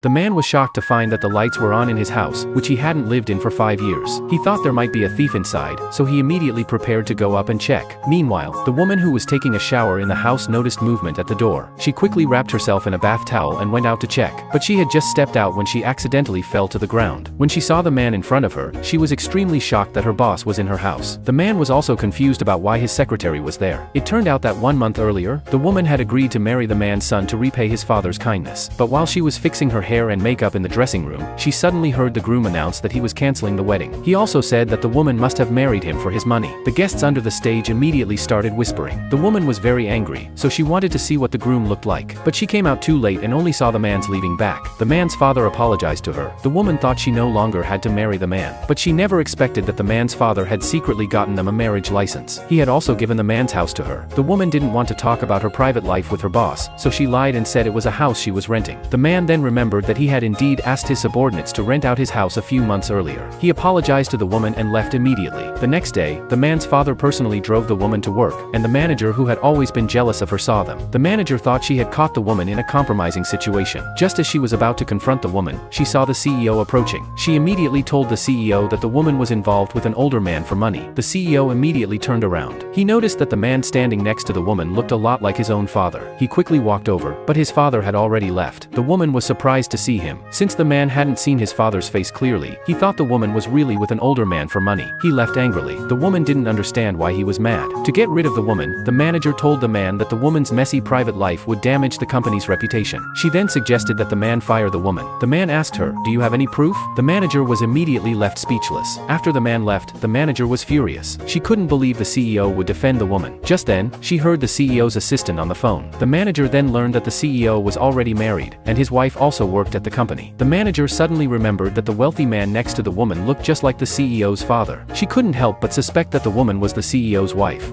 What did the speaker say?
The man was shocked to find that the lights were on in his house, which he hadn't lived in for 5 years. He thought there might be a thief inside, so he immediately prepared to go up and check. Meanwhile, the woman who was taking a shower in the house noticed movement at the door. She quickly wrapped herself in a bath towel and went out to check, but she had just stepped out when she accidentally fell to the ground. When she saw the man in front of her, she was extremely shocked that her boss was in her house. The man was also confused about why his secretary was there. It turned out that 1 month earlier, the woman had agreed to marry the man's son to repay his father's kindness. But while she was fixing her hair and makeup in the dressing room, she suddenly heard the groom announce that he was canceling the wedding. He also said that the woman must have married him for his money. The guests under the stage immediately started whispering. The woman was very angry, so she wanted to see what the groom looked like. But she came out too late and only saw the man's leaving back. The man's father apologized to her. The woman thought she no longer had to marry the man. But she never expected that the man's father had secretly gotten them a marriage license. He had also given the man's house to her. The woman didn't want to talk about her private life with her boss, so she lied and said it was a house she was renting. The man then remembered that he had indeed asked his subordinates to rent out his house a few months earlier. He apologized to the woman and left immediately. The next day, the man's father personally drove the woman to work, and the manager who had always been jealous of her saw them. The manager thought she had caught the woman in a compromising situation. Just as she was about to confront the woman, she saw the CEO approaching. She immediately told the CEO that the woman was involved with an older man for money. The CEO immediately turned around. He noticed that the man standing next to the woman looked a lot like his own father. He quickly walked over, but his father had already left. The woman was surprised to see him. Since the man hadn't seen his father's face clearly, he thought the woman was really with an older man for money. He left angrily. The woman didn't understand why he was mad. To get rid of the woman, the manager told the man that the woman's messy private life would damage the company's reputation. She then suggested that the man fire the woman. The man asked her, "Do you have any proof?" The manager was immediately left speechless. After the man left, the manager was furious. She couldn't believe the CEO would defend the woman. Just then, she heard the CEO's assistant on the phone. The manager then learned that the CEO was already married, and his wife also worked at the company. The manager suddenly remembered that the wealthy man next to the woman looked just like the CEO's father. She couldn't help but suspect that the woman was the CEO's wife.